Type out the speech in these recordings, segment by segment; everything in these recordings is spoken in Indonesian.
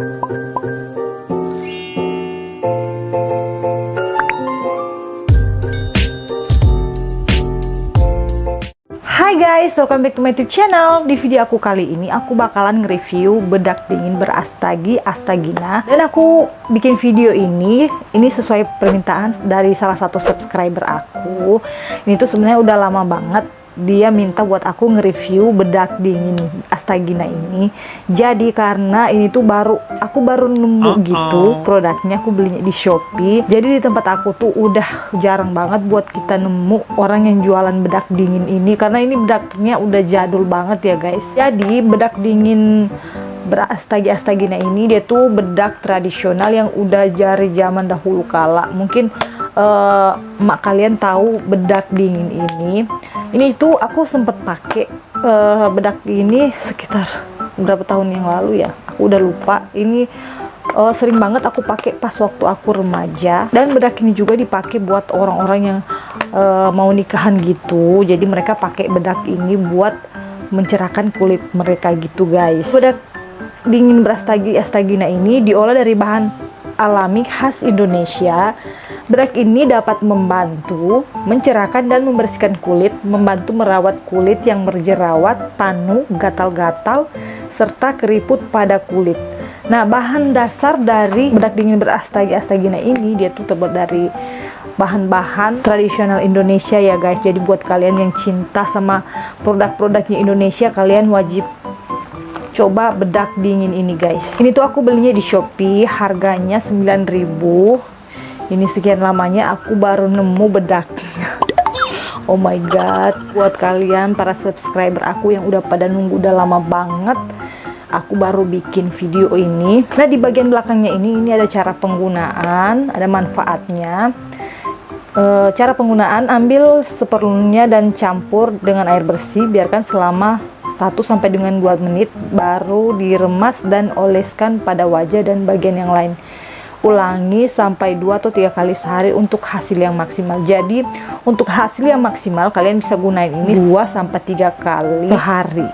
Hai guys, welcome back to my YouTube channel. Di video aku kali ini aku bakalan nge-review bedak dingin berastagi Astagina. Dan aku bikin video ini sesuai permintaan dari salah satu subscriber aku. Ini tuh sebenarnya udah lama banget dia minta buat aku nge-review bedak dingin Astagina ini. Jadi karena ini tuh aku baru nemu gitu produknya, aku belinya di Shopee. Jadi di tempat aku tuh udah jarang banget buat kita nemu orang yang jualan bedak dingin ini, karena ini bedaknya udah jadul banget ya guys. Jadi bedak dingin berastagi Astagina ini dia tuh bedak tradisional yang udah dari zaman dahulu kala. Mungkin emak kalian tahu bedak dingin ini. Ini tuh aku sempet pakai bedak ini sekitar berapa tahun yang lalu ya, aku udah lupa. Ini sering banget aku pakai pas waktu aku remaja. Dan bedak ini juga dipakai buat orang-orang yang mau nikahan gitu. Jadi mereka pakai bedak ini buat mencerahkan kulit mereka gitu guys. Bedak dingin berastagi Astagina ini diolah dari bahan alami khas Indonesia. Bedak ini dapat membantu mencerahkan dan membersihkan kulit, membantu merawat kulit yang berjerawat, panu, gatal-gatal, serta keriput pada kulit. Nah, bahan dasar dari bedak dingin berastagi Astagina ini dia tuh terbuat dari bahan-bahan tradisional Indonesia ya guys. Jadi buat kalian yang cinta sama produk-produknya Indonesia, kalian wajib coba bedak dingin ini guys. Ini tuh aku belinya di Shopee, harganya 9.000. Ini sekian lamanya aku baru nemu bedaknya. Oh my god, buat kalian para subscriber aku yang udah pada nunggu udah lama banget, aku baru bikin video ini. Nah, di bagian belakangnya ini ada cara penggunaan, ada manfaatnya. Cara penggunaan, ambil seperlunya dan campur dengan air bersih, biarkan selama 1 sampai dengan 2 menit, baru diremas dan oleskan pada wajah dan bagian yang lain. Ulangi sampai 2 atau 3 kali sehari untuk hasil yang maksimal. Jadi untuk hasil yang maksimal kalian bisa gunain ini 2 sampai 3 kali sehari.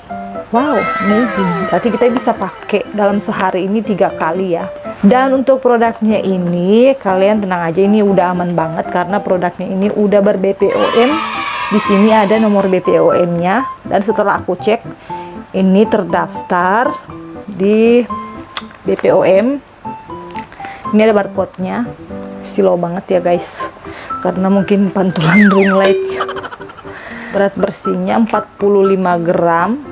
Wow, amazing. Berarti kita bisa pakai dalam sehari ini 3 kali ya. Dan untuk produknya ini kalian tenang aja, ini udah aman banget karena produknya ini udah ber-BPOM. Di sini ada nomor BPOM-nya, dan setelah aku cek ini terdaftar di BPOM. Ini ada barcode-nya. Slow banget ya guys, karena mungkin pantulan ring light. Berat bersihnya 45 gram.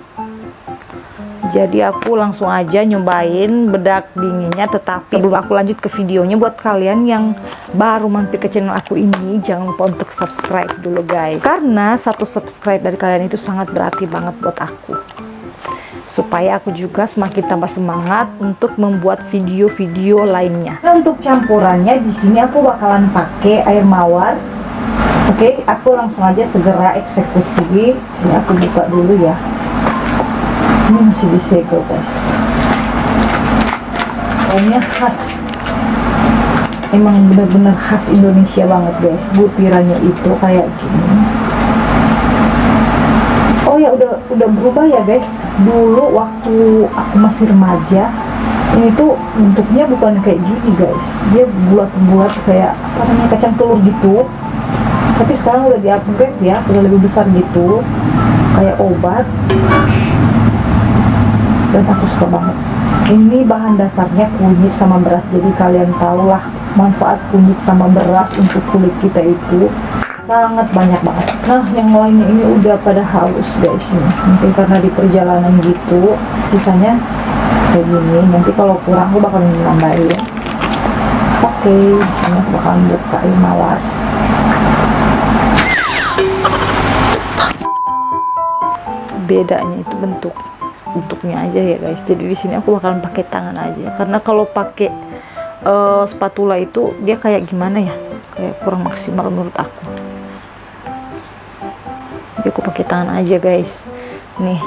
Jadi aku langsung aja nyobain bedak dinginnya. Tetapi sebelum aku lanjut ke videonya, buat kalian yang baru mampir ke channel aku ini, jangan lupa untuk subscribe dulu guys, karena 1 subscribe dari kalian itu sangat berarti banget buat aku, supaya aku juga semakin tambah semangat untuk membuat video-video lainnya. Nah, untuk campurannya di sini aku bakalan pakai air mawar. Oke, aku langsung aja segera eksekusi. Sini aku buka dulu ya. Ini masih disegel guys. Pokoknya khas, emang benar-benar khas Indonesia banget guys. Butirannya itu kayak gini. Oh ya, udah berubah ya guys. Dulu waktu aku masih remaja, ini tuh bentuknya bukan kayak gini guys. Dia bulat-bulat kayak apa namanya, kacang telur gitu. Tapi sekarang udah di-upgrade ya, udah lebih besar gitu, kayak obat. Dan aku suka banget. Ini bahan dasarnya kunyit sama beras. Jadi kalian tahulah manfaat kunyit sama beras untuk kulit kita itu sangat banyak banget. Nah, yang lainnya ini udah pada halus guys ini. Mungkin karena di perjalanan gitu, sisanya kayak gini. Nanti kalau kurang aku bakal nambahin. Oke, di sini aku bakal buka air mawar. Bedanya itu bentuknya aja ya guys. Jadi di sini aku bakalan pakai tangan aja, karena kalau pakai spatula itu dia kayak gimana ya, kayak kurang maksimal menurut aku. Jadi aku pakai tangan aja guys. Nih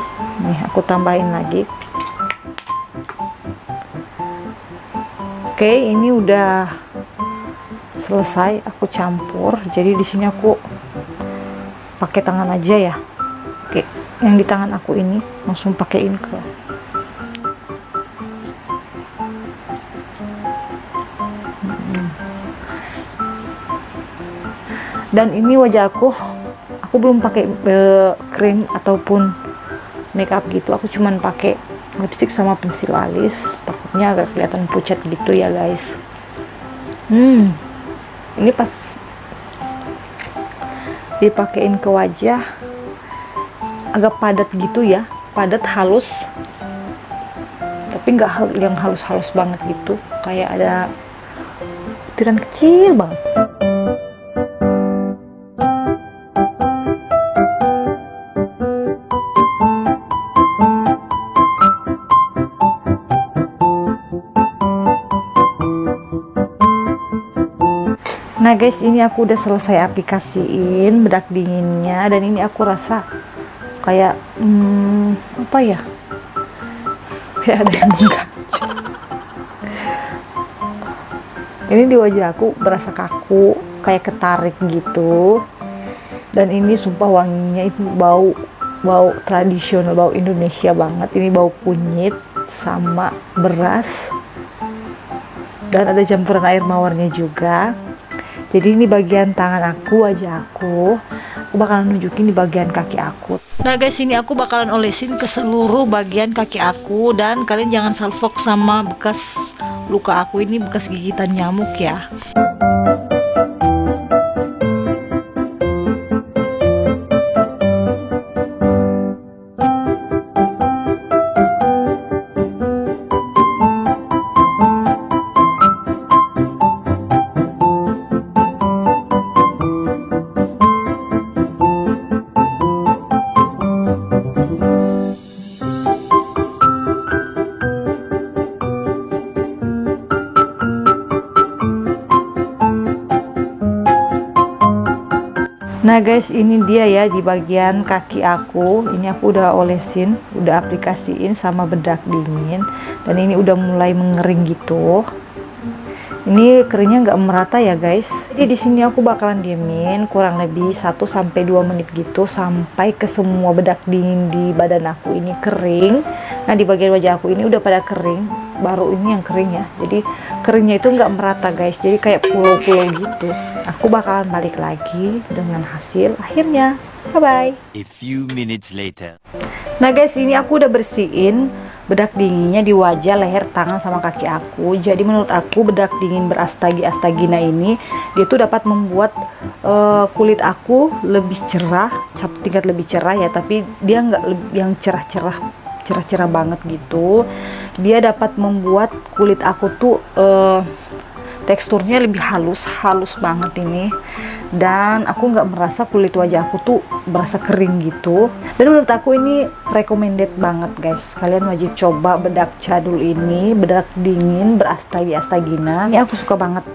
aku tambahin lagi. Oke, ini udah selesai aku campur. Jadi di sini aku pakai tangan aja ya. Oke, yang di tangan aku ini langsung pakaiin ke Dan ini wajah aku belum pakai krim ataupun makeup gitu, aku cuman pakai lipstick sama pensil alis, takutnya agak kelihatan pucat gitu ya guys. Ini pas dipakein ke wajah agak padat gitu ya, padat halus, tapi nggak yang halus-halus banget gitu, kayak ada butiran kecil banget. Nah guys, ini aku udah selesai aplikasiin bedak dinginnya, dan ini aku rasa kayak apa ya, kayak ada yang mengganjal. Ini di wajah aku berasa kaku, kayak ketarik gitu. Dan ini sumpah wanginya itu bau tradisional, bau Indonesia banget. Ini bau kunyit sama beras, dan ada campuran air mawarnya juga. Jadi ini bagian tangan aku, wajah aku bakalan nunjukin di bagian kaki aku. Nah guys, ini aku bakalan olesin ke seluruh bagian kaki aku, dan kalian jangan salfok sama bekas luka aku ini, bekas gigitan nyamuk ya. Nah guys, ini dia ya di bagian kaki aku. Ini aku udah olesin, udah aplikasiin sama bedak dingin, dan ini udah mulai mengering gitu. Ini keringnya nggak merata ya guys. Jadi di sini aku bakalan diemin kurang lebih 1-2 menit gitu, sampai ke semua bedak dingin di badan aku ini kering. Nah di bagian wajah aku ini udah pada kering, baru ini yang kering ya. Jadi keringnya itu nggak merata guys, jadi kayak pulau-pulau gitu. Aku bakalan balik lagi dengan hasil akhirnya. Bye bye. A few minutes later. Nah guys, ini aku udah bersihin bedak dinginnya di wajah, leher, tangan, sama kaki aku. Jadi menurut aku bedak dingin berastagina ini dia tuh dapat membuat kulit aku lebih cerah, tingkat lebih cerah ya, tapi dia nggak yang cerah-cerah banget gitu. Dia dapat membuat kulit aku tuh teksturnya lebih halus banget ini, dan aku nggak merasa kulit wajah aku tuh berasa kering gitu. Dan menurut aku ini recommended banget guys, kalian wajib coba bedak cadul ini, bedak dingin berastagina. Ini aku suka banget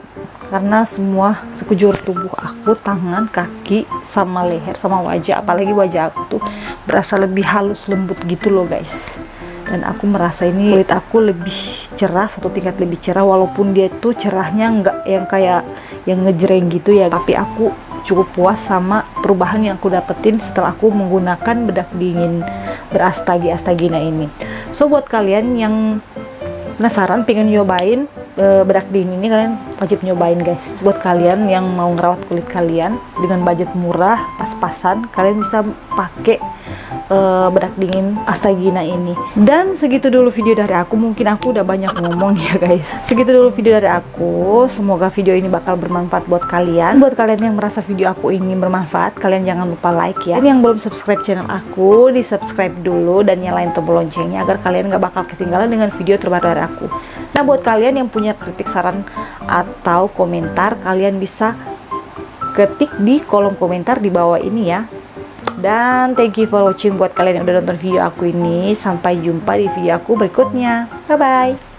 karena semua sekujur tubuh aku, tangan, kaki, sama leher, sama wajah, apalagi wajah aku tuh berasa lebih halus, lembut gitu loh guys. Dan aku merasa ini kulit aku lebih cerah, 1 tingkat lebih cerah, walaupun dia tuh cerahnya nggak yang kayak yang ngejreng gitu ya, tapi aku cukup puas sama perubahan yang aku dapetin setelah aku menggunakan bedak dingin berastagina ini. So buat kalian yang penasaran pengen nyobain bedak dingin ini, kalian wajib nyobain guys. Buat kalian yang mau ngerawat kulit kalian dengan budget murah, pas-pasan, kalian bisa pakai bedak dingin astagina ini. Dan segitu dulu video dari aku, mungkin aku udah banyak ngomong ya guys. Segitu dulu video dari aku, semoga video ini bakal bermanfaat buat kalian. Buat kalian yang merasa video aku ini bermanfaat, kalian jangan lupa like ya. Dan yang belum subscribe channel aku, di subscribe dulu dan nyalain tombol loncengnya agar kalian gak bakal ketinggalan dengan video terbaru dari aku. Nah buat kalian yang punya kritik, saran, atau komentar, kalian bisa ketik di kolom komentar di bawah ini ya. Dan thank you for watching buat kalian yang udah nonton video aku ini. Sampai jumpa di video aku berikutnya. Bye bye.